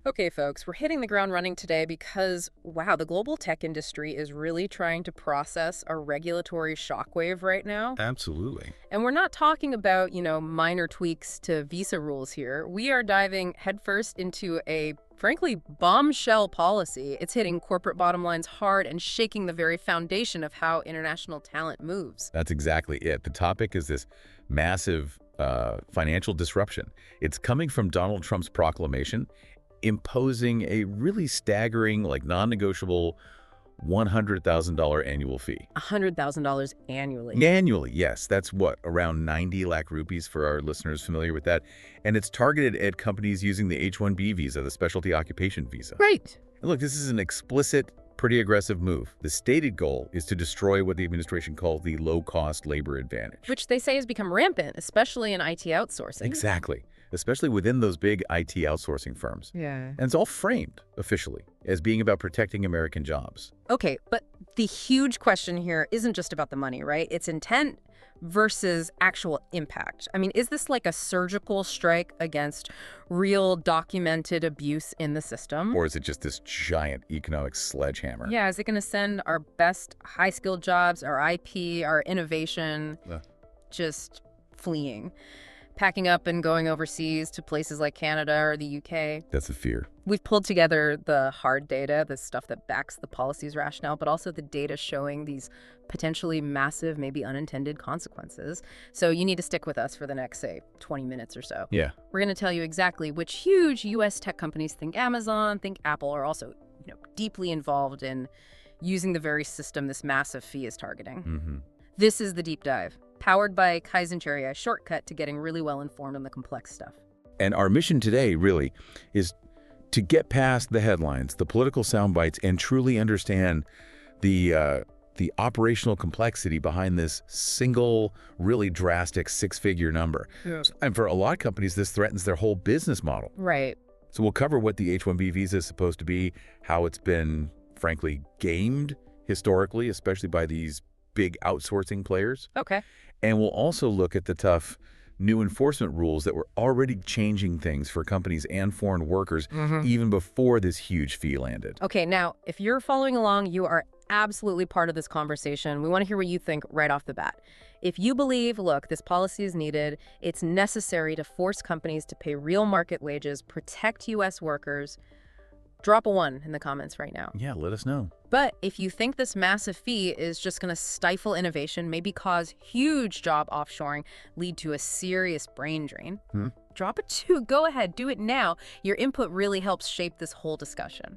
Okay, folks, we're hitting the ground running today because, wow, the global tech industry is really trying to process a regulatory shockwave right now. Absolutely. And we're not talking about, minor tweaks to visa rules here. We are diving headfirst into a, frankly, bombshell policy. It's hitting corporate bottom lines hard and shaking the very foundation of how international talent moves. That's exactly it. The topic is this massive financial disruption. It's coming from Donald Trump's proclamation imposing a really staggering, like non-negotiable $100,000 annual fee. $100,000 annually. Annually, yes. That's what, around 90 lakh rupees for our listeners familiar with that. And it's targeted at companies using the H-1B visa, the specialty occupation visa. Right. And look, this is an explicit, pretty aggressive move. The stated goal is to destroy what the administration calls the low-cost labor advantage. Which they say has become rampant, especially in IT outsourcing. Exactly. Especially within those big IT outsourcing firms. Yeah. And it's all framed, officially, as being about protecting American jobs. Okay, but the huge question here isn't just about the money, right? It's intent versus actual impact. I mean, is this like a surgical strike against real documented abuse in the system? Or is it just this giant economic sledgehammer? Yeah, is it going to send our best high-skilled jobs, our IP, our innovation, just fleeing? Packing up and going overseas to places like Canada or the UK. That's the fear. We've pulled together the hard data, the stuff that backs the policy's rationale, but also the data showing these potentially massive, maybe unintended consequences. So you need to stick with us for the next, say, 20 minutes or so. Yeah. We're going to tell you exactly which huge U.S. tech companies, think Amazon, think Apple, are also deeply involved in using the very system this massive fee is targeting. Mm-hmm. This is the deep dive, powered by Kaizen Cherry, a shortcut to getting really well informed on the complex stuff. And our mission today, really, is to get past the headlines, the political sound bites, and truly understand the operational complexity behind this single, really drastic six-figure number. Yes. And for a lot of companies, this threatens their whole business model. Right. So we'll cover what the H-1B visa is supposed to be, how it's been, frankly, gamed historically, especially by these big outsourcing players. Okay. And we'll also look at the tough new enforcement rules that were already changing things for companies and foreign workers even before this huge fee landed. Okay, now, if you're following along, you are absolutely part of this conversation. We want to hear what you think right off the bat. If you believe, look, this policy is needed, it's necessary to force companies to pay real market wages, protect U.S. workers, drop a 1 in the comments right now. Yeah, let us know. But if you think this massive fee is just going to stifle innovation, maybe cause huge job offshoring, lead to a serious brain drain, drop a 2. Go ahead, do it now. Your input really helps shape this whole discussion.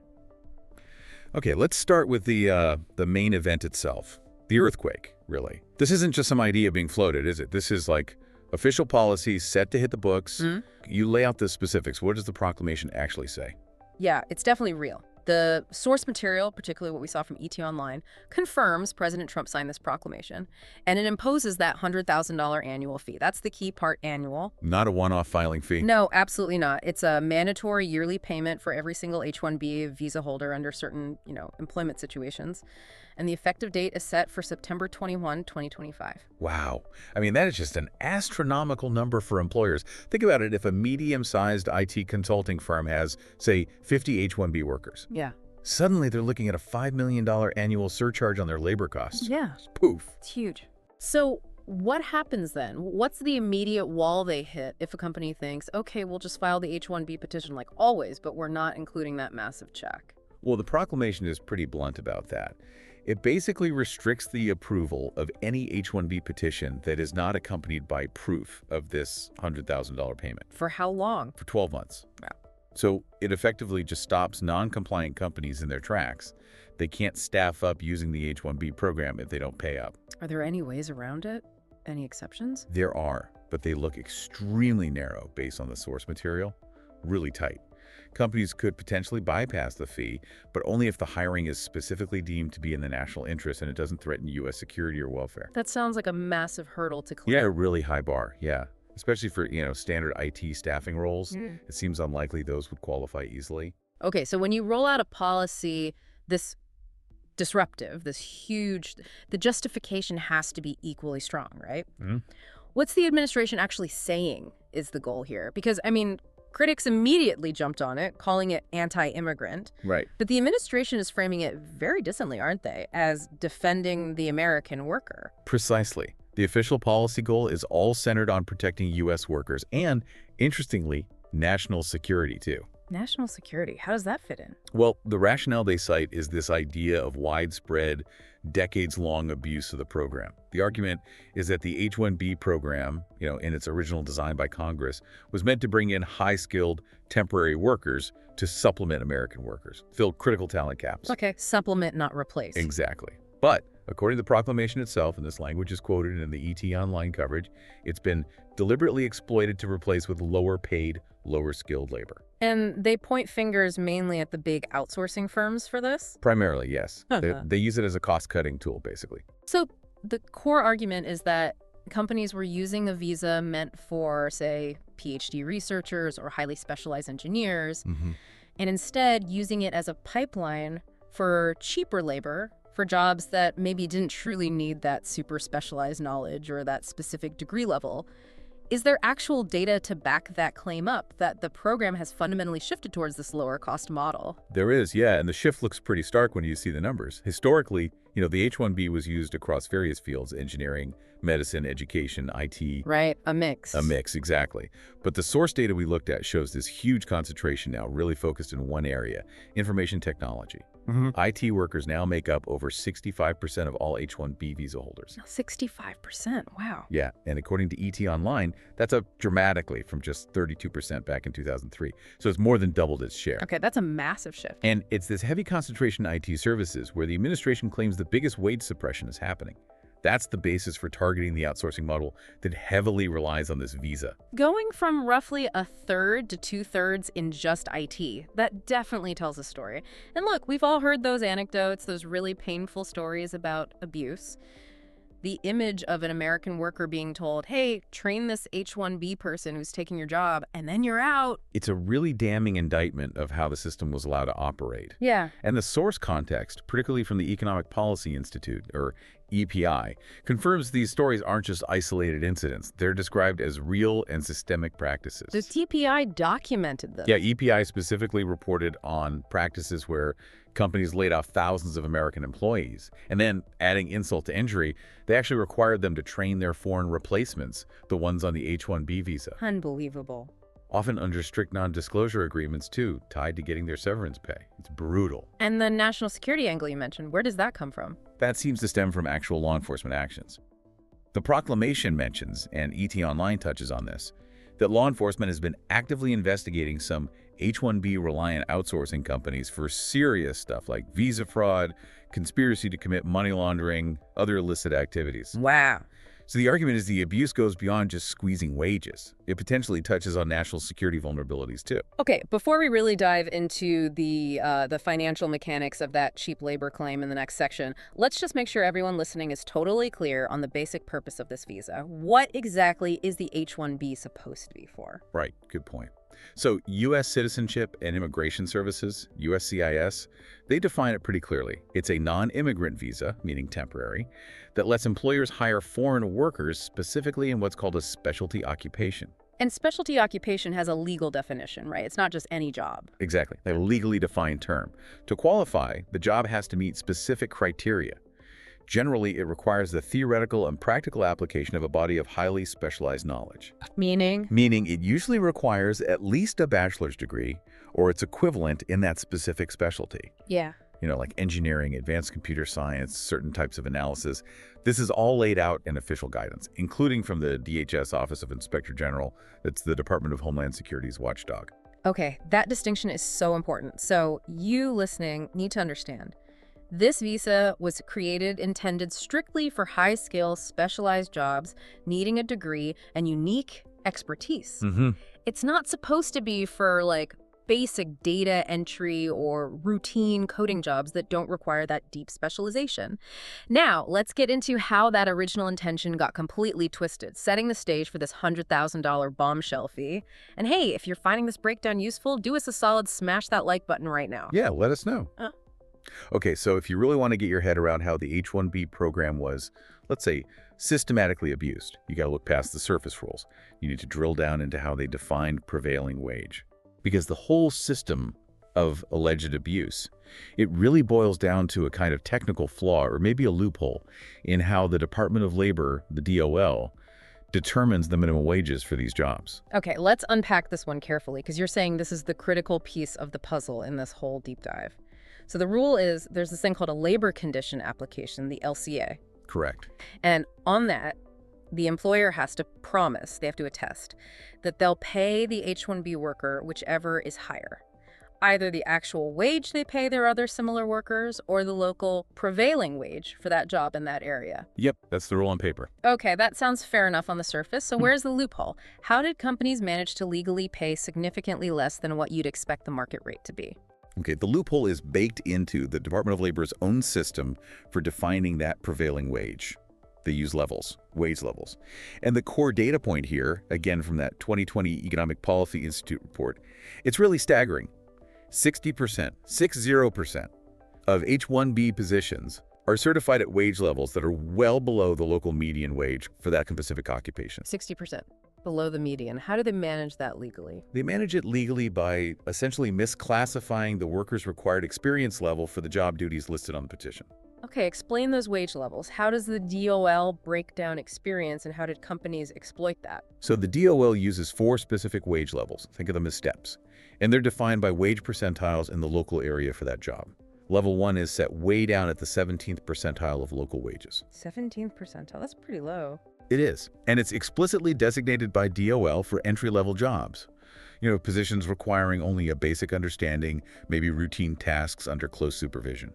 Okay, let's start with the main event itself, the earthquake, really. This isn't just some idea being floated, is it? This is like official policy set to hit the books. You lay out the specifics. What does the proclamation actually say? Yeah, it's definitely real. The source material, particularly what we saw from ET Online, confirms President Trump signed this proclamation, and it imposes that $100,000 annual fee. That's the key part, annual. Not a one-off filing fee? No, absolutely not. It's a mandatory yearly payment for every single H-1B visa holder under certain, employment situations. And the effective date is set for September 21, 2025. Wow. I mean, that is just an astronomical number for employers. Think about it. If a medium-sized IT consulting firm has, say, 50 H-1B workers, Yeah. suddenly they're looking at a $5 million annual surcharge on their labor costs. Yeah. Poof. It's huge. So what happens then? What's the immediate wall they hit if a company thinks, okay, we'll just file the H-1B petition like always, but we're not including that massive check? Well, the proclamation is pretty blunt about that. It basically restricts the approval of any H-1B petition that is not accompanied by proof of this $100,000 payment. For how long? For 12 months. Yeah. So it effectively just stops non-compliant companies in their tracks. They can't staff up using the H-1B program if they don't pay up. Are there any ways around it? Any exceptions? There are, but they look extremely narrow based on the source material, really tight. Companies could potentially bypass the fee, but only if the hiring is specifically deemed to be in the national interest and it doesn't threaten U.S. security or welfare. That sounds like a massive hurdle to clear. Yeah, a really high bar, yeah. Especially for, standard IT staffing roles. It seems unlikely those would qualify easily. Okay, so when you roll out a policy this disruptive, this huge, the justification has to be equally strong, right? What's the administration actually saying is the goal here? Because, Critics immediately jumped on it, calling it anti-immigrant. Right. But the administration is framing it very distantly, aren't they, as defending the American worker. Precisely. The official policy goal is all centered on protecting U.S. workers and, interestingly, national security, too. National security, how does that fit in? Well, the rationale they cite is this idea of widespread, decades-long abuse of the program. The argument is that the H-1B program, in its original design by Congress, was meant to bring in high-skilled, temporary workers to supplement American workers, fill critical talent gaps. Okay, supplement, not replace. Exactly. But according to the proclamation itself, and this language is quoted in the ET Online coverage, it's been deliberately exploited to replace with lower-paid, lower-skilled labor. And they point fingers mainly at the big outsourcing firms for this? Primarily, yes. They use it as a cost-cutting tool, basically. So the core argument is that companies were using a visa meant for, say, PhD researchers or highly specialized engineers, and instead using it as a pipeline for cheaper labor for jobs that maybe didn't truly need that super specialized knowledge or that specific degree level. Is there actual data to back that claim up, that the program has fundamentally shifted towards this lower cost model? There is, yeah, and the shift looks pretty stark when you see the numbers. Historically, the H-1B was used across various fields: engineering, medicine, education, IT. Right, a mix. A mix, exactly. But the source data we looked at shows this huge concentration now, really focused in one area: information technology. IT workers now make up over 65% of all H-1B visa holders. 65%, wow. Yeah, and according to ET Online, that's up dramatically from just 32% back in 2003. So it's more than doubled its share. Okay, that's a massive shift. And it's this heavy concentration in IT services where the administration claims the biggest wage suppression is happening. That's the basis for targeting the outsourcing model that heavily relies on this visa. Going from roughly a third to two-thirds in just IT, that definitely tells a story. And look, we've all heard those anecdotes, those really painful stories about abuse. The image of an American worker being told, hey, train this H-1B person who's taking your job, and then you're out. It's a really damning indictment of how the system was allowed to operate. Yeah. And the source context, particularly from the Economic Policy Institute, or EPI, confirms these stories aren't just isolated incidents. They're described as real and systemic practices. The TPI documented this. Yeah, EPI specifically reported on practices where companies laid off thousands of American employees. And then, adding insult to injury, they actually required them to train their foreign replacements, the ones on the H-1B visa. Unbelievable. Often under strict non-disclosure agreements, too, tied to getting their severance pay. It's brutal. And the national security angle you mentioned, where does that come from? That seems to stem from actual law enforcement actions. The proclamation mentions, and ET Online touches on this, that law enforcement has been actively investigating some H-1B reliant outsourcing companies for serious stuff like visa fraud, conspiracy to commit money laundering, other illicit activities. Wow. So the argument is the abuse goes beyond just squeezing wages. It potentially touches on national security vulnerabilities, too. Okay, before we really dive into the financial mechanics of that cheap labor claim in the next section, let's just make sure everyone listening is totally clear on the basic purpose of this visa. What exactly is the H-1B supposed to be for? Right, good point. So U.S. Citizenship and Immigration Services, USCIS, they define it pretty clearly. It's a non-immigrant visa, meaning temporary, that lets employers hire foreign workers specifically in what's called a specialty occupation. And specialty occupation has a legal definition, right? It's not just any job. Exactly, a legally defined term. To qualify, the job has to meet specific criteria. Generally, it requires the theoretical and practical application of a body of highly specialized knowledge. Meaning? Meaning it usually requires at least a bachelor's degree or its equivalent in that specific specialty. Yeah. Like engineering, advanced computer science, certain types of analysis. This is all laid out in official guidance, including from the DHS Office of Inspector General. That's the Department of Homeland Security's watchdog. Okay, that distinction is so important. So you listening need to understand. This visa was intended strictly for high-skill, specialized jobs, needing a degree and unique expertise. It's not supposed to be for, basic data entry or routine coding jobs that don't require that deep specialization. Now, let's get into how that original intention got completely twisted, setting the stage for this $100,000 bombshell fee. And hey, if you're finding this breakdown useful, do us a solid, smash that like button right now. Yeah, let us know. Okay, so if you really want to get your head around how the H-1B program was, let's say, systematically abused, you got to look past the surface rules. You need to drill down into how they defined prevailing wage. Because the whole system of alleged abuse, it really boils down to a kind of technical flaw or maybe a loophole in how the Department of Labor, the DOL, determines the minimum wages for these jobs. Okay, let's unpack this one carefully, because you're saying this is the critical piece of the puzzle in this whole deep dive. So the rule is there's this thing called a labor condition application, the LCA. Correct. And on that, the employer has to promise, they have to attest, that they'll pay the H-1B worker whichever is higher. Either the actual wage they pay their other similar workers or the local prevailing wage for that job in that area. Yep, that's the rule on paper. Okay, that sounds fair enough on the surface. So where's the loophole? How did companies manage to legally pay significantly less than what you'd expect the market rate to be? Okay, the loophole is baked into the Department of Labor's own system for defining that prevailing wage. They use levels, wage levels. And the core data point here, again from that 2020 Economic Policy Institute report, it's really staggering. 60% of H-1B positions are certified at wage levels that are well below the local median wage for that specific occupation. 60% below the median. How do they manage that legally? They manage it legally by essentially misclassifying the worker's required experience level for the job duties listed on the petition. Okay, explain those wage levels. How does the DOL break down experience and how did companies exploit that? So the DOL uses 4 specific wage levels. Think of them as steps. And they're defined by wage percentiles in the local area for that job. Level 1 is set way down at the 17th percentile of local wages. 17th percentile, that's pretty low. It is. And it's explicitly designated by DOL for entry-level jobs. You know, positions requiring only a basic understanding, maybe routine tasks under close supervision.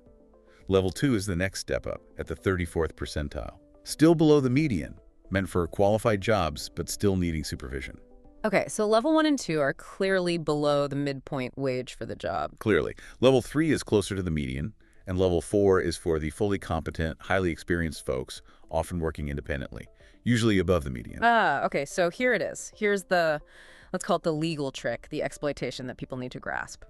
Level 2 is the next step up, at the 34th percentile. Still below the median, meant for qualified jobs, but still needing supervision. Okay, so level 1 and 2 are clearly below the midpoint wage for the job. Clearly. Level 3 is closer to the median, and level 4 is for the fully competent, highly experienced folks, often working independently, usually above the median. Okay, so here it is. Here's the, let's call it the legal trick, the exploitation that people need to grasp.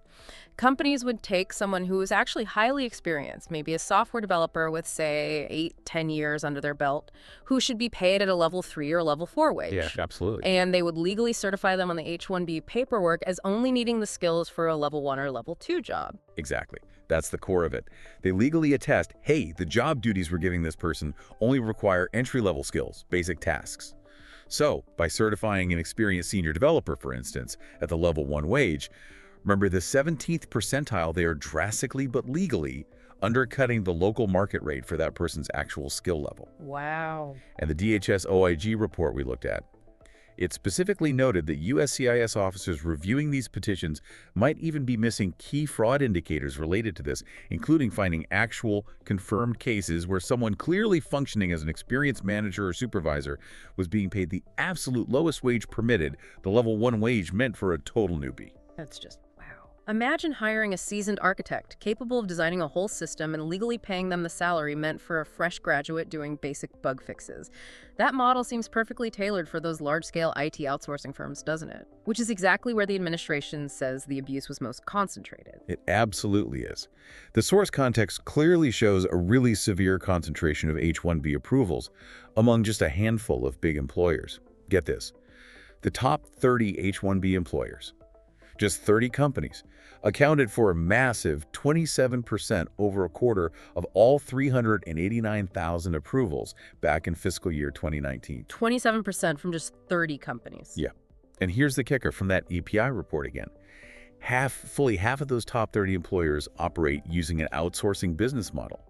Companies would take someone who is actually highly experienced, maybe a software developer with, say, 8-10 years under their belt, who should be paid at a level 3 or level 4 wage. Yeah, absolutely. And they would legally certify them on the H-1B paperwork as only needing the skills for a level 1 or level 2 job. Exactly. That's the core of it. They legally attest, hey, the job duties we're giving this person only require entry-level skills, basic tasks. So, by certifying an experienced senior developer, for instance, at the level 1 wage, remember the 17th percentile, they are drastically but legally undercutting the local market rate for that person's actual skill level. Wow. And the DHS OIG report we looked at, it specifically noted that USCIS officers reviewing these petitions might even be missing key fraud indicators related to this, including finding actual confirmed cases where someone clearly functioning as an experienced manager or supervisor was being paid the absolute lowest wage permitted, the level 1 wage meant for a total newbie. That's just wow. Imagine hiring a seasoned architect capable of designing a whole system and legally paying them the salary meant for a fresh graduate doing basic bug fixes. That model seems perfectly tailored for those large-scale IT outsourcing firms, doesn't it? Which is exactly where the administration says the abuse was most concentrated. It absolutely is. The source context clearly shows a really severe concentration of H-1B approvals among just a handful of big employers. Get this. The top 30 H-1B employers, just 30 companies, accounted for a massive 27%, over a quarter of all 389,000 approvals back in fiscal year 2019. 27% from just 30 companies. Yeah. And here's the kicker from that EPI report again. Fully half of those top 30 employers operate using an outsourcing business model,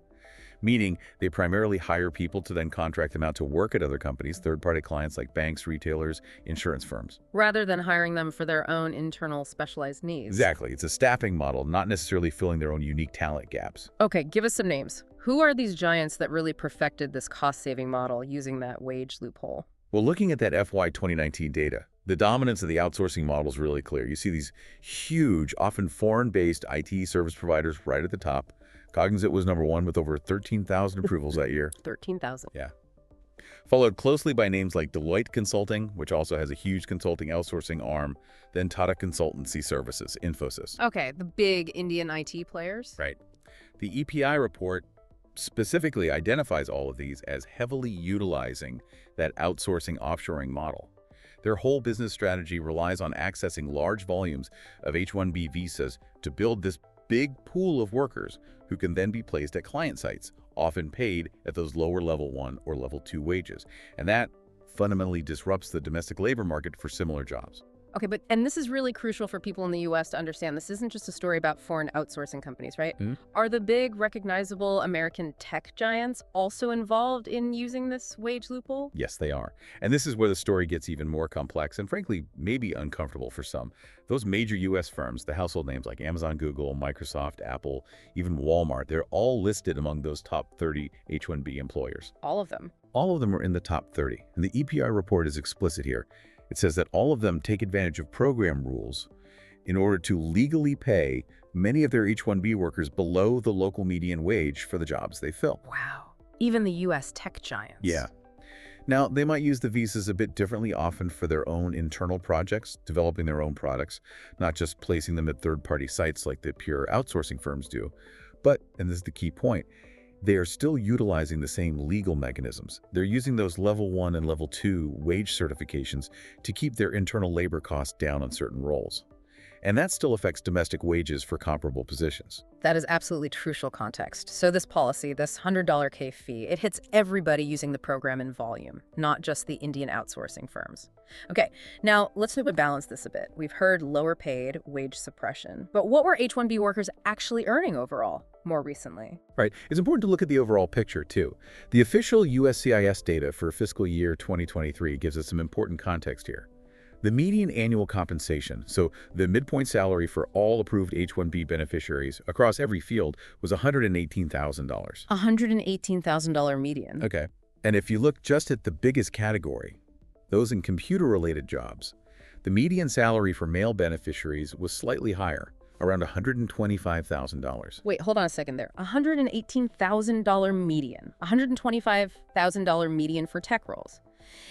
meaning they primarily hire people to then contract them out to work at other companies, third-party clients like banks, retailers, insurance firms. Rather than hiring them for their own internal specialized needs. Exactly. It's a staffing model, not necessarily filling their own unique talent gaps. Okay, give us some names. Who are these giants that really perfected this cost-saving model using that wage loophole? Well, looking at that FY 2019 data, the dominance of the outsourcing model is really clear. You see these huge, often foreign-based IT service providers right at the top. Cognizant was number 1 with over 13,000 approvals that year. 13,000. Yeah. Followed closely by names like Deloitte Consulting, which also has a huge consulting outsourcing arm, then Tata Consultancy Services, Infosys. Okay, the big Indian IT players? Right. The EPI report specifically identifies all of these as heavily utilizing that outsourcing offshoring model. Their whole business strategy relies on accessing large volumes of H-1B visas to build this big pool of workers who can then be placed at client sites, often paid at those lower level 1 or level 2 wages. And that fundamentally disrupts the domestic labor market for similar jobs. Okay, and this is really crucial for people in the U.S. to understand. This isn't just a story about foreign outsourcing companies, right? Are the big, recognizable American tech giants also involved in using this wage loophole? Yes, they are. And this is where the story gets even more complex and, frankly, maybe uncomfortable for some. Those major U.S. firms, the household names like Amazon, Google, Microsoft, Apple, even Walmart, they're all listed among those top 30 H-1B employers. All of them? All of them are in the top 30. And the EPI report is explicit here. It says that all of them take advantage of program rules in order to legally pay many of their H-1B workers below the local median wage for the jobs they fill. Wow. Even the U.S. tech giants. Yeah. Now, they might use the visas a bit differently, often for their own internal projects, developing their own products, not just placing them at third-party sites like the pure outsourcing firms do. But, and this is the key point, they are still utilizing the same legal mechanisms. They're using those level 1 and level 2 wage certifications to keep their internal labor costs down on certain roles. And that still affects domestic wages for comparable positions. That is absolutely crucial context. So this policy, this $100 K fee, it hits everybody using the program in volume, not just the Indian outsourcing firms. Okay, now let's balance this a bit. We've heard lower paid, wage suppression, but what were H-1B workers actually earning overall more recently? Right. It's important to look at the overall picture, too. The official USCIS data for fiscal year 2023 gives us some important context here. The median annual compensation, so the midpoint salary for all approved H-1B beneficiaries across every field, was $118,000. $118,000 median. Okay. And if you look just at the biggest category, those in computer-related jobs, the median salary for male beneficiaries was slightly higher, around $125,000. Wait, hold on a second there. $118,000 median. $125,000 median for tech roles.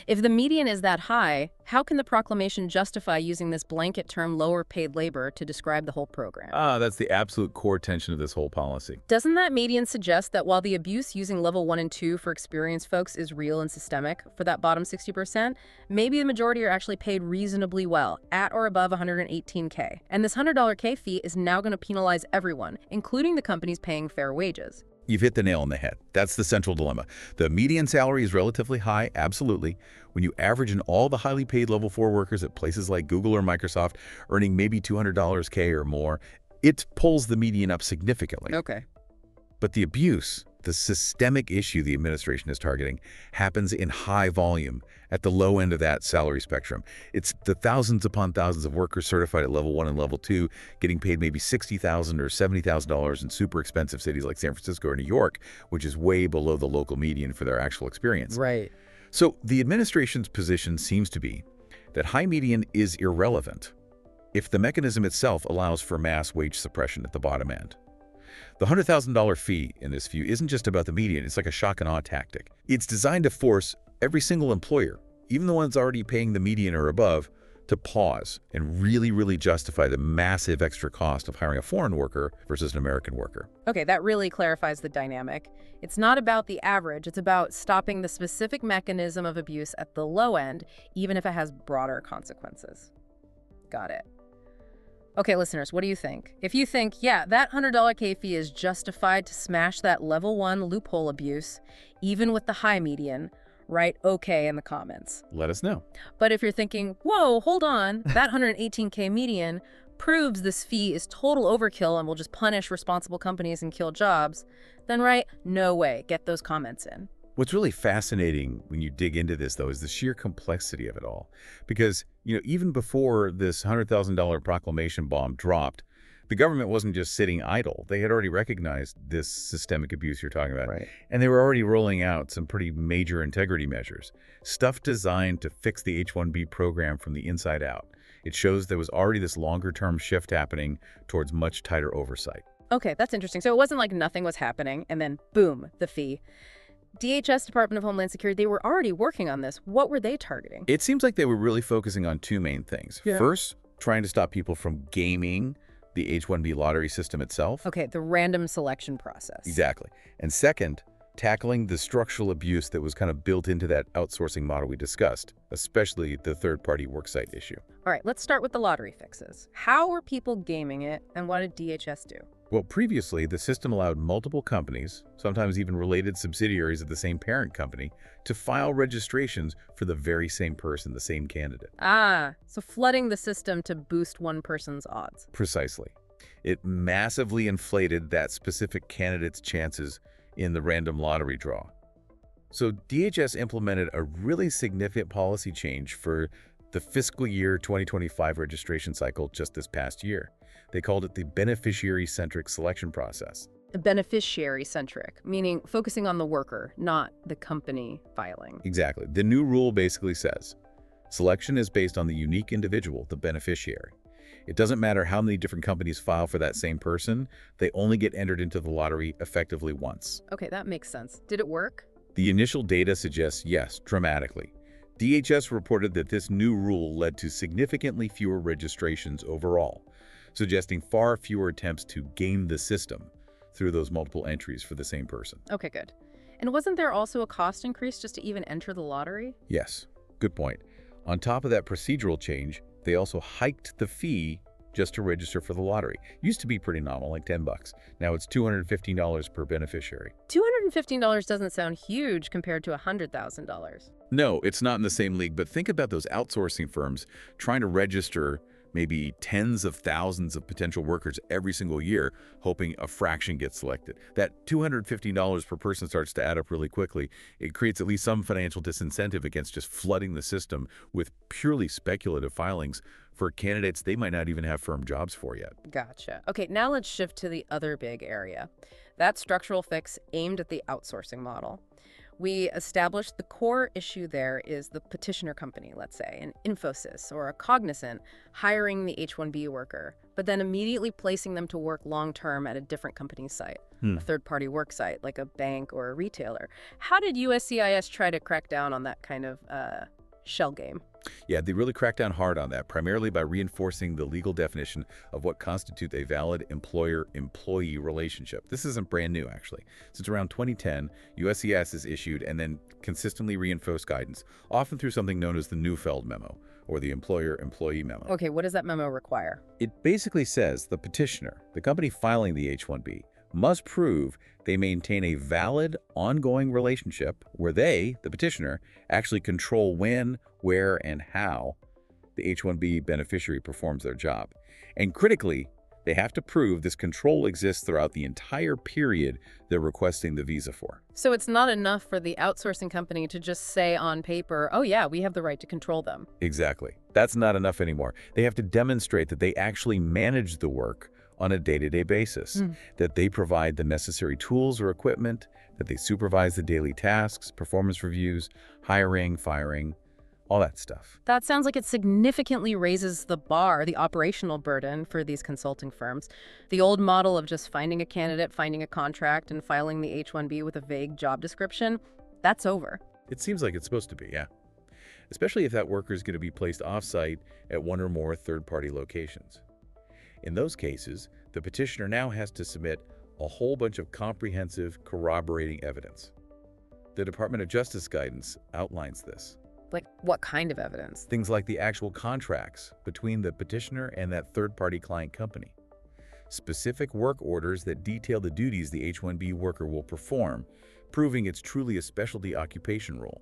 If the median is that high, how can the proclamation justify using this blanket term lower paid labor to describe the whole program? That's the absolute core tension of this whole policy. Doesn't that median suggest that while the abuse using level 1 and 2 for experienced folks is real and systemic, for that bottom 60%, maybe the majority are actually paid reasonably well, at or above $118K. And this $100 K fee is now going to penalize everyone, including the companies paying fair wages. You've hit the nail on the head. That's the central dilemma. The median salary is relatively high, absolutely. When you average in all the highly paid level 4 workers at places like Google or Microsoft earning maybe $200 K or more, it pulls the median up significantly. Okay. But the abuse, the systemic issue the administration is targeting, happens in high volume at the low end of that salary spectrum. It's the thousands upon thousands of workers certified at level 1 and level 2 getting paid maybe $60,000 or $70,000 in super expensive cities like San Francisco or New York, which is way below the local median for their actual experience. Right. So the administration's position seems to be that high median is irrelevant if the mechanism itself allows for mass wage suppression at the bottom end. The $100,000 fee in this view isn't just about the median, it's like a shock and awe tactic. It's designed to force every single employer, even the ones already paying the median or above, to pause and really justify the massive extra cost of hiring a foreign worker versus an American worker. Okay, that really clarifies the dynamic. It's not about the average, it's about stopping the specific mechanism of abuse at the low end, even if it has broader consequences. Got it. Okay, listeners, what do you think? If you think, yeah, that $100 K fee is justified to smash that level 1 loophole abuse, even with the high median, write okay in the comments. Let us know. But if you're thinking, whoa, hold on, that $118K median proves this fee is total overkill and will just punish responsible companies and kill jobs, then write no way. Get those comments in. What's really fascinating when you dig into this, though, is the sheer complexity of it all. Because, even before this $100,000 proclamation bomb dropped, the government wasn't just sitting idle. They had already recognized this systemic abuse you're talking about. Right. And they were already rolling out some pretty major integrity measures, stuff designed to fix the H-1B program from the inside out. It shows there was already this longer-term shift happening towards much tighter oversight. Okay, that's interesting. So it wasn't like nothing was happening, and then boom, the fee. DHS, Department of Homeland Security, they were already working on this. What were they targeting? It seems like they were really focusing on two main things. Yeah. First, trying to stop people from gaming the H1B lottery system itself. Okay, the random selection process. Exactly. And second, tackling the structural abuse that was kind of built into that outsourcing model we discussed, especially the third-party worksite issue. All right, let's start with the lottery fixes. How were people gaming it, and what did DHS do? Well, previously, the system allowed multiple companies, sometimes even related subsidiaries of the same parent company, to file registrations for the very same person, the same candidate. So flooding the system to boost one person's odds. Precisely. It massively inflated that specific candidate's chances in the random lottery draw. So DHS implemented a really significant policy change for the fiscal year 2025 registration cycle just this past year. They called it the beneficiary-centric selection process. Beneficiary-centric, meaning focusing on the worker, not the company filing. Exactly. The new rule basically says, selection is based on the unique individual, the beneficiary. It doesn't matter how many different companies file for that same person, they only get entered into the lottery effectively once. Okay, that makes sense. Did it work? The initial data suggests yes, dramatically. DHS reported that this new rule led to significantly fewer registrations overall, suggesting far fewer attempts to game the system through those multiple entries for the same person. Okay, good. And wasn't there also a cost increase just to even enter the lottery? Yes, good point. On top of that procedural change, they also hiked the fee just to register for the lottery. Used to be pretty nominal, like $10. Now it's $215 per beneficiary. $215 doesn't sound huge compared to $100,000. No, it's not in the same league, but think about those outsourcing firms trying to register maybe tens of thousands of potential workers every single year, hoping a fraction gets selected. That $215 per person starts to add up really quickly. It creates at least some financial disincentive against just flooding the system with purely speculative filings for candidates they might not even have firm jobs for yet. Gotcha. Okay, now let's shift to the other big area. That structural fix aimed at the outsourcing model. We established the core issue there is the petitioner company, let's say, an Infosys or a Cognizant hiring the H1B worker, but then immediately placing them to work long-term at a different company's site, a third-party work site like a bank or a retailer. How did USCIS try to crack down on that kind of shell game? Yeah, they really cracked down hard on that, primarily by reinforcing the legal definition of what constitutes a valid employer-employee relationship. This isn't brand new, actually. Since around 2010, USCIS has issued and then consistently reinforced guidance, often through something known as the Neufeld Memo, or the employer-employee memo. Okay, what does that memo require? It basically says the petitioner, the company filing the H-1B, must prove they maintain a valid, ongoing relationship where they, the petitioner, actually control when, where, and how the H-1B beneficiary performs their job. And critically, they have to prove this control exists throughout the entire period they're requesting the visa for. So it's not enough for the outsourcing company to just say on paper, oh yeah, we have the right to control them. Exactly. That's not enough anymore. They have to demonstrate that they actually manage the work on a day-to-day basis, that they provide the necessary tools or equipment, that they supervise the daily tasks, performance reviews, hiring, firing, all that stuff. That sounds like it significantly raises the bar, the operational burden for these consulting firms. The old model of just finding a candidate, finding a contract, and filing the H-1B with a vague job description, that's over. It seems like it's supposed to be, yeah. Especially if that worker is going to be placed off-site at one or more third-party locations. In those cases, the petitioner now has to submit a whole bunch of comprehensive, corroborating evidence. The Department of Justice guidance outlines this. Like, what kind of evidence? Things like the actual contracts between the petitioner and that third-party client company. Specific work orders that detail the duties the H-1B worker will perform, proving it's truly a specialty occupation role.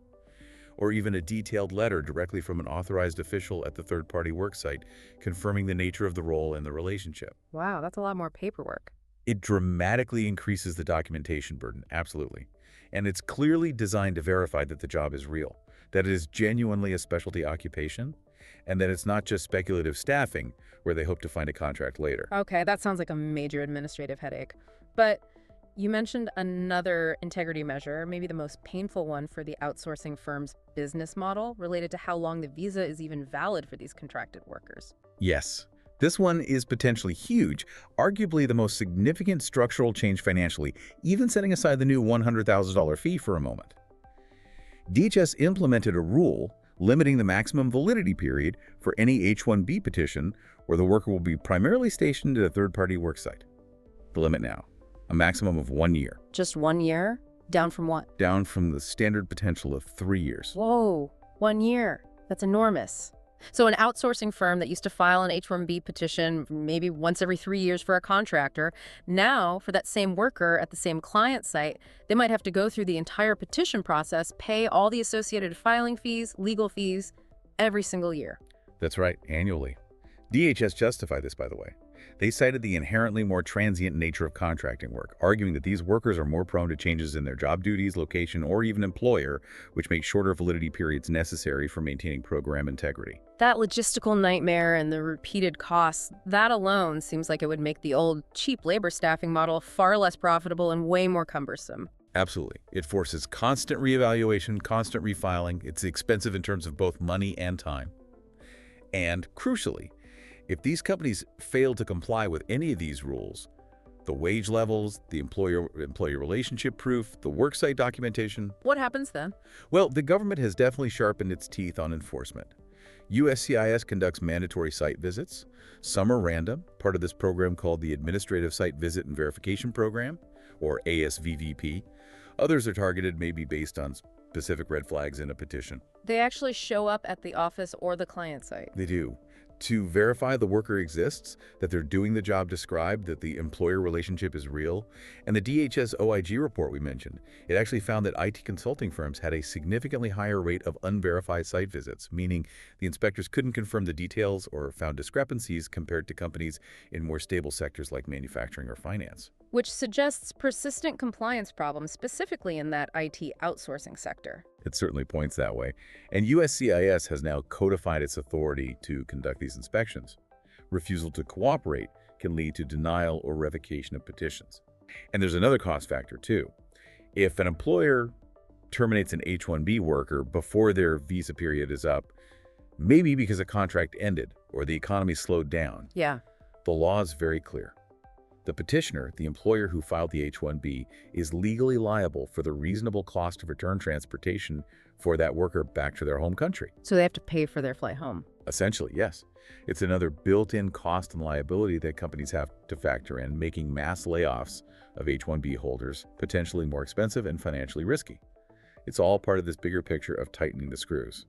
Or even a detailed letter directly from an authorized official at the third-party worksite confirming the nature of the role and the relationship. Wow, that's a lot more paperwork. It dramatically increases the documentation burden, absolutely. And it's clearly designed to verify that the job is real, that it is genuinely a specialty occupation, and that it's not just speculative staffing where they hope to find a contract later. Okay, that sounds like a major administrative headache. But you mentioned another integrity measure, maybe the most painful one for the outsourcing firm's business model, related to how long the visa is even valid for these contracted workers. Yes. This one is potentially huge, arguably the most significant structural change financially, even setting aside the new $100,000 fee for a moment. DHS implemented a rule limiting the maximum validity period for any H-1B petition where the worker will be primarily stationed at a third-party worksite. The limit now, a maximum of 1 year. Just 1 year? Down from what? Down from the standard potential of 3 years. Whoa, 1 year. That's enormous. So an outsourcing firm that used to file an H-1B petition maybe once every 3 years for a contractor, now for that same worker at the same client site, they might have to go through the entire petition process, pay all the associated filing fees, legal fees, every single year. That's right, annually. DHS justified this, by the way. They cited the inherently more transient nature of contracting work, arguing that these workers are more prone to changes in their job duties, location, or even employer, which makes shorter validity periods necessary for maintaining program integrity. That logistical nightmare and the repeated costs, that alone seems like it would make the old cheap labor staffing model far less profitable and way more cumbersome. Absolutely. It forces constant reevaluation, constant refiling. It's expensive in terms of both money and time. And crucially, if these companies fail to comply with any of these rules, the wage levels, the employee relationship proof, the worksite documentation. What happens then? Well, the government has definitely sharpened its teeth on enforcement. USCIS conducts mandatory site visits. Some are random, part of this program called the Administrative Site Visit and Verification Program, or ASVVP. Others are targeted maybe based on specific red flags in a petition. They actually show up at the office or the client site. They do. To verify the worker exists, that they're doing the job described, that the employer relationship is real. And the DHS OIG report we mentioned, it actually found that IT consulting firms had a significantly higher rate of unverified site visits, meaning the inspectors couldn't confirm the details or found discrepancies compared to companies in more stable sectors like manufacturing or finance. Which suggests persistent compliance problems, specifically in that IT outsourcing sector. It certainly points that way. And USCIS has now codified its authority to conduct these inspections. Refusal to cooperate can lead to denial or revocation of petitions. And there's another cost factor, too. If an employer terminates an H-1B worker before their visa period is up, maybe because a contract ended or the economy slowed down, Yeah. the law is very clear. The petitioner, the employer who filed the H-1B, is legally liable for the reasonable cost of return transportation for that worker back to their home country. So they have to pay for their flight home. Essentially, yes. It's another built-in cost and liability that companies have to factor in, making mass layoffs of H-1B holders potentially more expensive and financially risky. It's all part of this bigger picture of tightening the screws.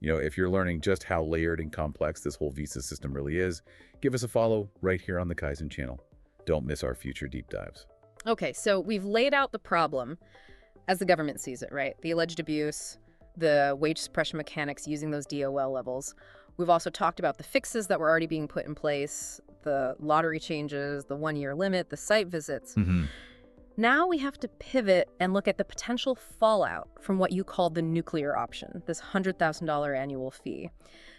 You know, if you're learning just how layered and complex this whole visa system really is, give us a follow right here on the Kaizen channel. Don't miss our future deep dives. Okay, so we've laid out the problem as the government sees it, right? The alleged abuse, the wage suppression mechanics using those DOL levels. We've also talked about the fixes that were already being put in place, the lottery changes, the 1-year limit, the site visits. Now we have to pivot and look at the potential fallout from what you called the nuclear option, this $100,000 annual fee.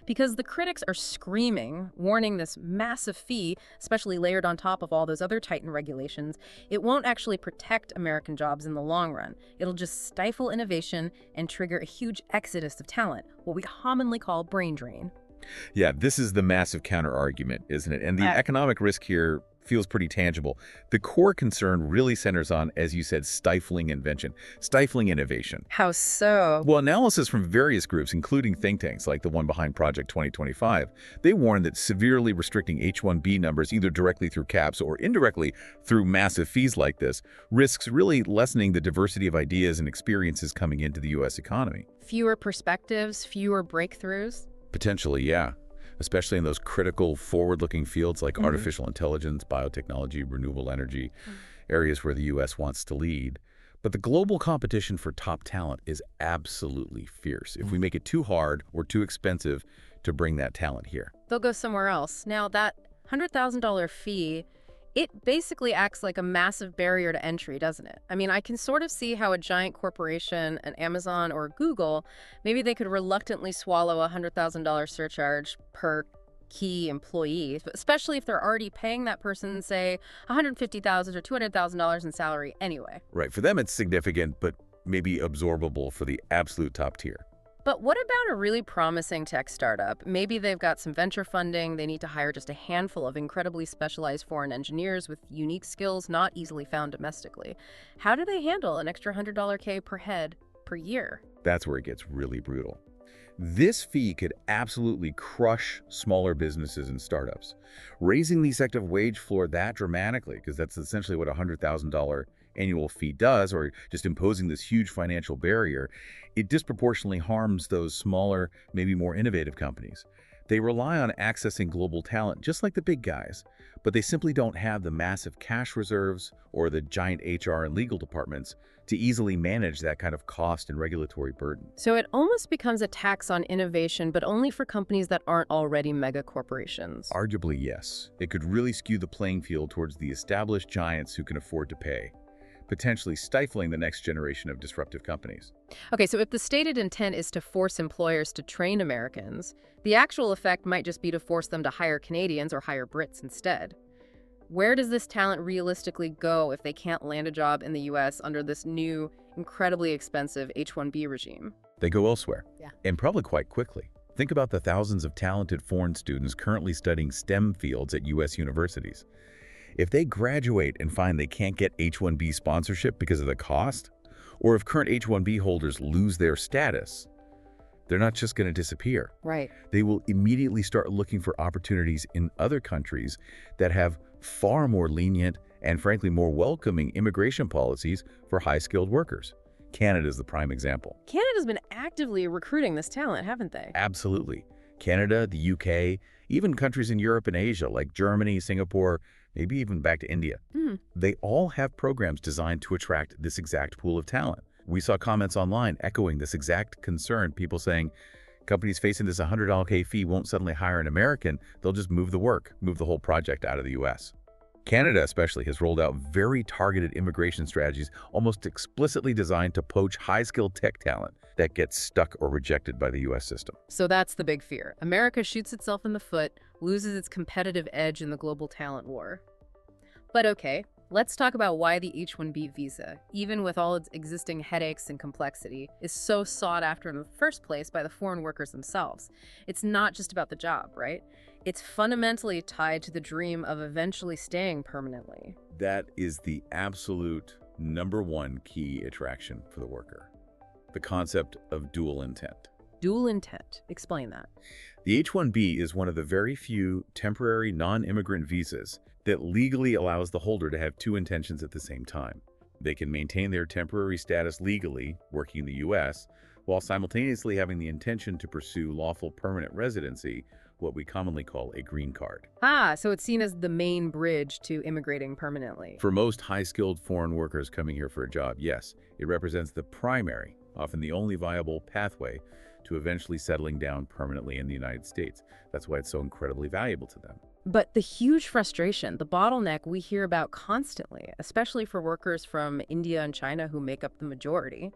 Because the critics are screaming, warning this massive fee, especially layered on top of all those other tightened regulations, it won't actually protect American jobs in the long run. It'll just stifle innovation and trigger a huge exodus of talent, what we commonly call brain drain. Yeah, this is the massive counter-argument, isn't it? And the economic risk here feels pretty tangible. The core concern really centers on, as you said, stifling invention, stifling innovation. How so? Well, analysis from various groups, including think tanks like the one behind Project 2025, they warn that severely restricting H-1B numbers, either directly through caps or indirectly through massive fees like this, risks really lessening the diversity of ideas and experiences coming into the U.S. economy. Fewer perspectives, fewer breakthroughs? Potentially, yeah. Especially in those critical, forward-looking fields like artificial intelligence, biotechnology, renewable energy, areas where the U.S. wants to lead. But the global competition for top talent is absolutely fierce. If we make it too hard or too expensive to bring that talent here, they'll go somewhere else. Now, that $100,000 fee, it basically acts like a massive barrier to entry, doesn't it? I mean, I can sort of see how a giant corporation, an Amazon or Google, maybe they could reluctantly swallow a $100,000 surcharge per key employee, especially if they're already paying that person, say, $150,000 or $200,000 in salary anyway. Right. For them, it's significant, but maybe absorbable for the absolute top tier. But what about a really promising tech startup? Maybe they've got some venture funding, they need to hire just a handful of incredibly specialized foreign engineers with unique skills not easily found domestically. How do they handle an extra $100K per head per year? That's where it gets really brutal. This fee could absolutely crush smaller businesses and startups. Raising the effective wage floor that dramatically, because that's essentially what a $100,000 annual fee does, or just imposing this huge financial barrier, it disproportionately harms those smaller, maybe more innovative companies. They rely on accessing global talent just like the big guys, but they simply don't have the massive cash reserves or the giant HR and legal departments to easily manage that kind of cost and regulatory burden. So it almost becomes a tax on innovation, but only for companies that aren't already mega corporations. Arguably, yes. It could really skew the playing field towards the established giants who can afford to pay, potentially stifling the next generation of disruptive companies. Okay, so if the stated intent is to force employers to train Americans, the actual effect might just be to force them to hire Canadians or hire Brits instead. Where does this talent realistically go if they can't land a job in the US under this new, incredibly expensive H1B regime? They go elsewhere, Yeah. and probably quite quickly. Think about the thousands of talented foreign students currently studying STEM fields at US universities. If they graduate and find they can't get H1B sponsorship because of the cost, or if current H1B holders lose their status, they're not just going to disappear. Right. They will immediately start looking for opportunities in other countries that have far more lenient and frankly more welcoming immigration policies for high-skilled workers. Canada is the prime example. Canada's been actively recruiting this talent, haven't they? Absolutely. Canada, the UK, even countries in Europe and Asia like Germany, Singapore, maybe even back to India. They all have programs designed to attract this exact pool of talent. We saw comments online echoing this exact concern, people saying companies facing this $100K fee won't suddenly hire an American, they'll just move the work, move the whole project out of the US. Canada especially has rolled out very targeted immigration strategies almost explicitly designed to poach high-skilled tech talent that gets stuck or rejected by the US system. So that's the big fear. America shoots itself in the foot, loses its competitive edge in the global talent war. But okay, let's talk about why the H-1B visa, even with all its existing headaches and complexity, is so sought after in the first place by the foreign workers themselves. It's not just about the job, right? It's fundamentally tied to the dream of eventually staying permanently. That is the absolute #1 key attraction for the worker. The concept of dual intent. Dual intent. Explain that. The H-1B is one of the very few temporary non-immigrant visas that legally allows the holder to have two intentions at the same time. They can maintain their temporary status legally, working in the US, while simultaneously having the intention to pursue lawful permanent residency, what we commonly call a green card. So it's seen as the main bridge to immigrating permanently. For most high-skilled foreign workers coming here for a job, yes, it represents the primary, often the only viable pathway to eventually settling down permanently in the United States. That's why it's so incredibly valuable to them. But the huge frustration, the bottleneck we hear about constantly, especially for workers from India and China who make up the majority,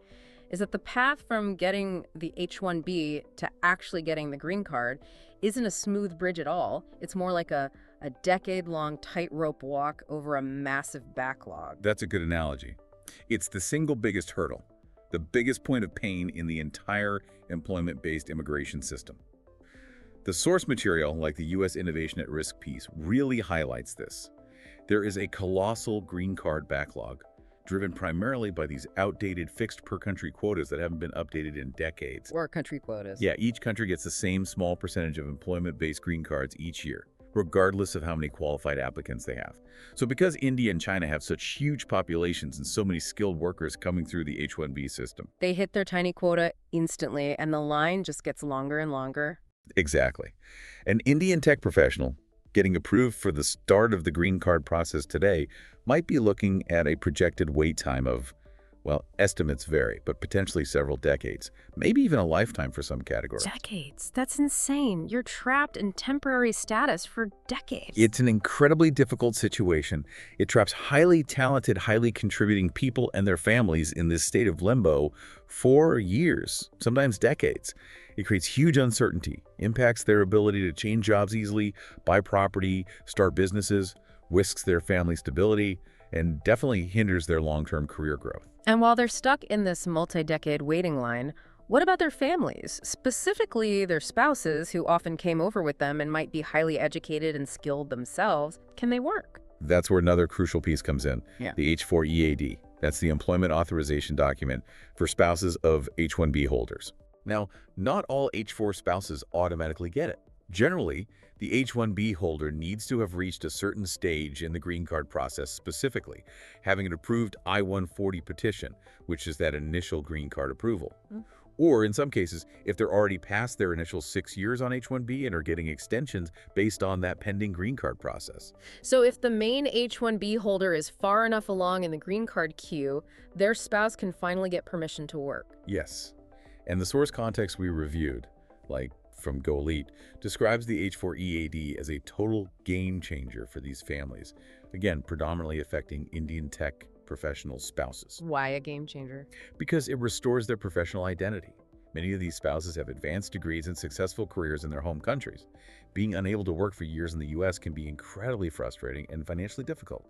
is that the path from getting the H-1B to actually getting the green card isn't a smooth bridge at all. It's more like a decade-long tightrope walk over a massive backlog. That's a good analogy. It's the single biggest hurdle, the biggest point of pain in the entire employment-based immigration system. The source material, like the U.S. Innovation at Risk piece, really highlights this. There is a colossal green card backlog, driven primarily by these outdated fixed per-country quotas that haven't been updated in decades. Or country quotas. Yeah, each country gets the same small percentage of employment-based green cards each year, regardless of how many qualified applicants they have. So because India and China have such huge populations and so many skilled workers coming through the H-1B system. They hit their tiny quota instantly, and the line just gets longer and longer. Exactly. An Indian tech professional getting approved for the start of the green card process today might be looking at a projected wait time of, well, estimates vary, but potentially several decades, maybe even a lifetime for some categories. Decades? That's insane. You're trapped in temporary status for decades. It's an incredibly difficult situation. It traps highly talented, highly contributing people and their families in this state of limbo for years, sometimes decades. It creates huge uncertainty, impacts their ability to change jobs easily, buy property, start businesses, risks their family stability, and definitely hinders their long-term career growth. And while they're stuck in this multi-decade waiting line, what about their families, specifically their spouses who often came over with them and might be highly educated and skilled themselves? Can they work? That's where another crucial piece comes in, the H-4 EAD. That's the employment authorization document for spouses of H-1B holders. Now, not all H-4 spouses automatically get it. Generally, the H-1B holder needs to have reached a certain stage in the green card process specifically, having an approved I-140 petition, which is that initial green card approval. Or in some cases, if they're already past their initial 6 years on H-1B and are getting extensions based on that pending green card process. So if the main H-1B holder is far enough along in the green card queue, their spouse can finally get permission to work. Yes. And the source context we reviewed, like from GoElite, describes the H-4 EAD as a total game changer for these families, again, predominantly affecting Indian tech professional spouses. Why a game changer? Because it restores their professional identity. Many of these spouses have advanced degrees and successful careers in their home countries. Being unable to work for years in the U.S. can be incredibly frustrating and financially difficult.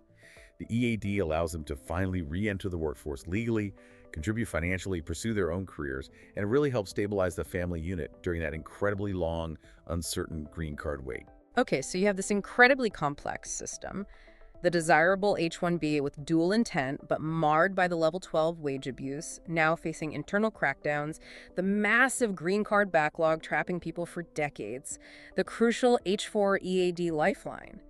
The EAD allows them to finally re-enter the workforce legally, contribute financially, pursue their own careers, and it really helps stabilize the family unit during that incredibly long, uncertain green card wait. Okay, so you have this incredibly complex system. The desirable H-1B with dual intent, but marred by the level 12 wage abuse, now facing internal crackdowns, the massive green card backlog trapping people for decades, the crucial H-4 EAD lifeline.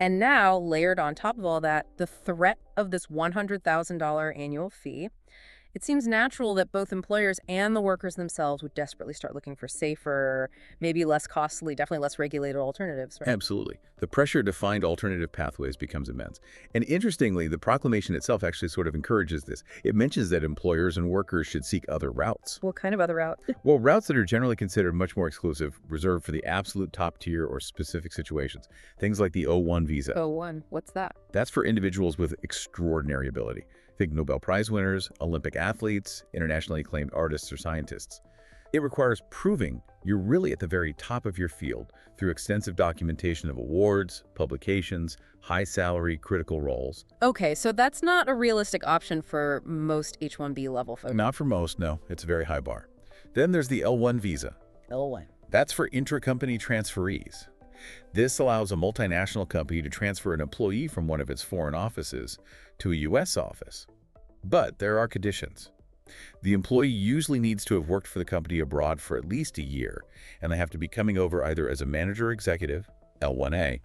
And now, layered on top of all that, the threat of this $100,000 annual fee. It seems natural that both employers and the workers themselves would desperately start looking for safer, maybe less costly, definitely less regulated alternatives, right? Absolutely. The pressure to find alternative pathways becomes immense. And interestingly, the proclamation itself actually sort of encourages this. It mentions that employers and workers should seek other routes. What kind of other route? Well, routes that are generally considered much more exclusive, reserved for the absolute top tier or specific situations. Things like the O1 visa. O1, what's that? That's for individuals with extraordinary ability. Think Nobel Prize winners, Olympic athletes, internationally acclaimed artists or scientists. It requires proving you're really at the very top of your field through extensive documentation of awards, publications, high salary, critical roles. Okay, so that's not a realistic option for most H-1B level folks. Not for most, no. It's a very high bar. Then there's the L1 visa. L1. That's for intra-company transferees. This allows a multinational company to transfer an employee from one of its foreign offices to a U.S. office. But there are conditions. The employee usually needs to have worked for the company abroad for at least a year, and they have to be coming over either as a manager executive, L1A,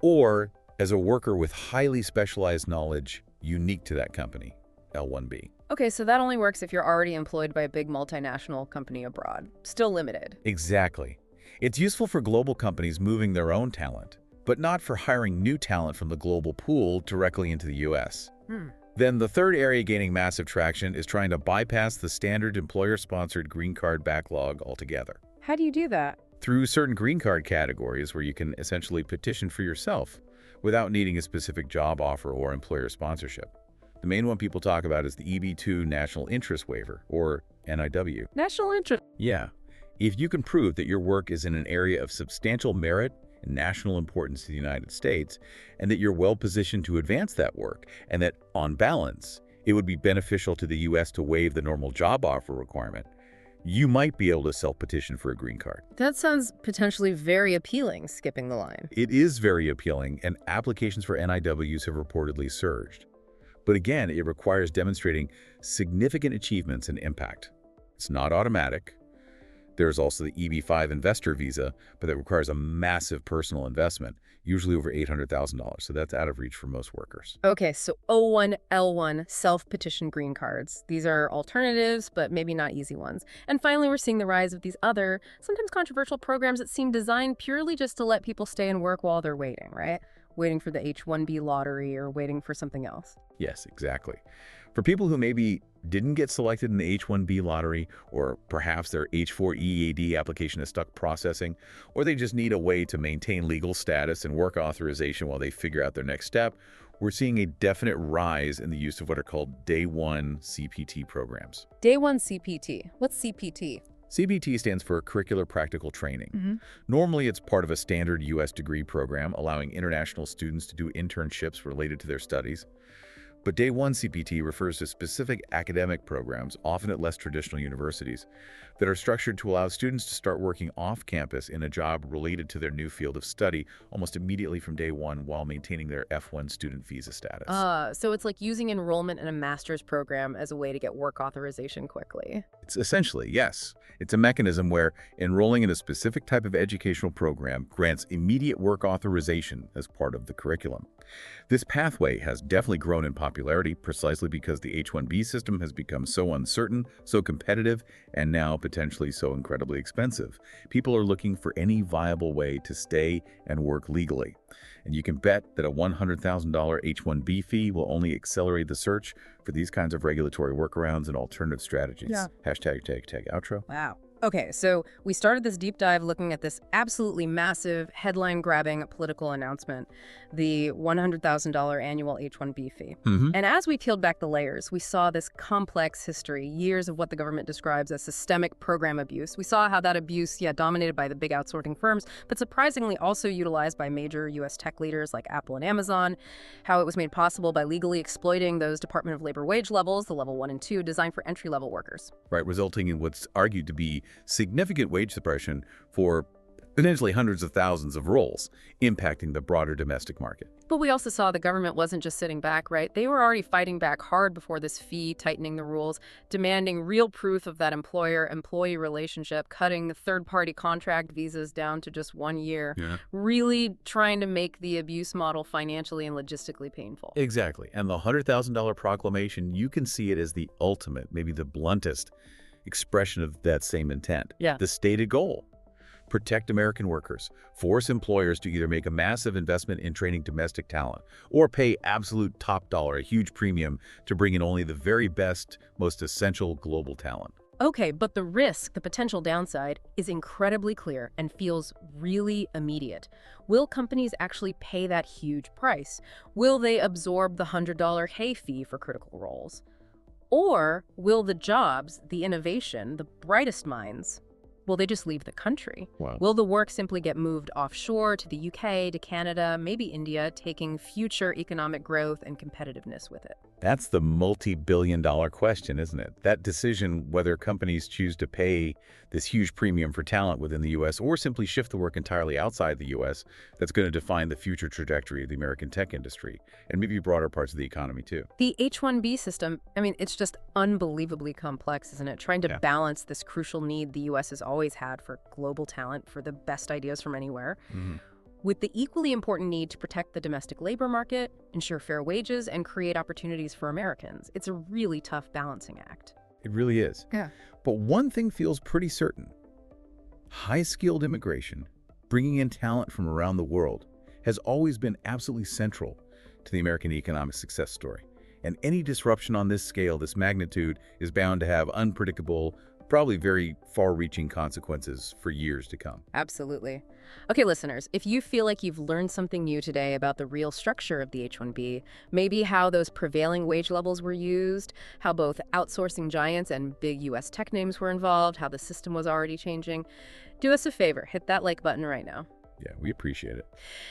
or as a worker with highly specialized knowledge unique to that company, L1B. Okay, so that only works if you're already employed by a big multinational company abroad. Still limited. Exactly. It's useful for global companies moving their own talent, but not for hiring new talent from the global pool directly into the U.S. Then the third area gaining massive traction is trying to bypass the standard employer-sponsored green card backlog altogether. How do you do that? Through certain green card categories where you can essentially petition for yourself without needing a specific job offer or employer sponsorship. The main one people talk about is the EB-2 National Interest Waiver, or NIW. National interest. Yeah. If you can prove that your work is in an area of substantial merit and national importance to the United States, and that you're well positioned to advance that work, and that, on balance, it would be beneficial to the U.S. to waive the normal job offer requirement, you might be able to self-petition for a green card. That sounds potentially very appealing, skipping the line. It is very appealing, and applications for NIWs have reportedly surged. But again, it requires demonstrating significant achievements and impact. It's not automatic. There's also the EB-5 investor visa, but that requires a massive personal investment, usually over $800,000, so that's out of reach for most workers. Okay, so O1, L1, self-petition green cards. These are alternatives, but maybe not easy ones. And finally, we're seeing the rise of these other, sometimes controversial programs that seem designed purely just to let people stay and work while they're waiting, right? Waiting for the H1B lottery or waiting for something else. Yes, exactly. For people who maybe didn't get selected in the H1B lottery, or perhaps their H4 EAD application is stuck processing, or they just need a way to maintain legal status and work authorization while they figure out their next step, we're seeing a definite rise in the use of what are called Day 1 CPT programs. Day 1 CPT. What's CPT? CPT stands for Curricular Practical Training. Normally, it's part of a standard U.S. degree program allowing international students to do internships related to their studies. But Day 1 CPT refers to specific academic programs, often at less traditional universities, that are structured to allow students to start working off campus in a job related to their new field of study almost immediately from Day 1 while maintaining their F1 student visa status. So it's like using enrollment in a master's program as a way to get work authorization quickly. It's essentially, yes. It's a mechanism where enrolling in a specific type of educational program grants immediate work authorization as part of the curriculum. This pathway has definitely grown in popularity precisely because the H1B system has become so uncertain, so competitive, and now potentially so incredibly expensive. People are looking for any viable way to stay and work legally. And you can bet that a $100,000 H1B fee will only accelerate the search for these kinds of regulatory workarounds and alternative strategies. Yeah. Hashtag tag outro. Wow. Okay, so we started this deep dive looking at this absolutely massive, headline-grabbing political announcement, the $100,000 annual H-1B fee. And as we peeled back the layers, we saw this complex history, years of what the government describes as systemic program abuse. We saw how that abuse, dominated by the big outsourcing firms, but surprisingly also utilized by major U.S. tech leaders like Apple and Amazon, how it was made possible by legally exploiting those Department of Labor wage levels, the level 1 and 2, designed for entry-level workers. Right, resulting in what's argued to be significant wage suppression for potentially hundreds of thousands of roles, impacting the broader domestic market. But we also saw the government wasn't just sitting back, right? They were already fighting back hard before this fee, tightening the rules, demanding real proof of that employer-employee relationship, cutting the third-party contract visas down to just 1 year, really trying to make the abuse model financially and logistically painful. Exactly. And the $100,000 proclamation, you can see it as the ultimate, maybe the bluntest expression of that same intent. The stated goal: protect American workers, force employers to either make a massive investment in training domestic talent or pay absolute top dollar, a huge premium to bring in only the very best, most essential global talent. Okay, but the risk, the potential downside, is incredibly clear and feels really immediate. Will companies actually pay that huge price? Will they absorb the $100 hay fee for critical roles? Or will the jobs, the innovation, the brightest minds, will they just leave the country? Wow. Will the work simply get moved offshore to the UK, to Canada, maybe India, taking future economic growth and competitiveness with it? That's the multi-billion-dollar question, isn't it? That decision whether companies choose to pay this huge premium for talent within the U.S. or simply shift the work entirely outside the U.S., that's going to define the future trajectory of the American tech industry and maybe broader parts of the economy, too. The H-1B system, I mean, it's just unbelievably complex, isn't it? Trying to balance this crucial need the U.S. has always had for global talent, for the best ideas from anywhere, with the equally important need to protect the domestic labor market, ensure fair wages, and create opportunities for Americans. It's a really tough balancing act. It really is. Yeah. But one thing feels pretty certain. High-skilled immigration, bringing in talent from around the world, has always been absolutely central to the American economic success story. And any disruption on this scale, this magnitude, is bound to have unpredictable, probably very far-reaching consequences for years to come. Absolutely. Okay, listeners, if you feel like you've learned something new today about the real structure of the H-1B, maybe how those prevailing wage levels were used, how both outsourcing giants and big U.S. tech names were involved, how the system was already changing, do us a favor, hit that like button right now. Yeah, we appreciate it.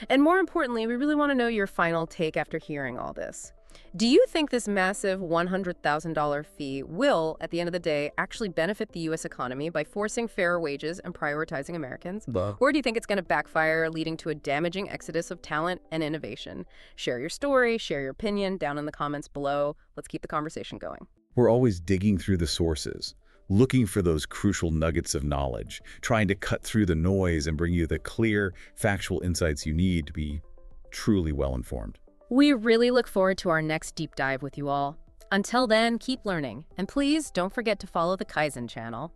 And more importantly, we really want to know your final take after hearing all this. Do you think this massive $100,000 fee will, at the end of the day, actually benefit the U.S. economy by forcing fairer wages and prioritizing Americans? Or do you think it's going to backfire, leading to a damaging exodus of talent and innovation? Share your story, share your opinion down in the comments below. Let's keep the conversation going. We're always digging through the sources, looking for those crucial nuggets of knowledge, trying to cut through the noise and bring you the clear, factual insights you need to be truly well-informed. We really look forward to our next deep dive with you all. Until then, keep learning. And please don't forget to follow the Kaizen channel.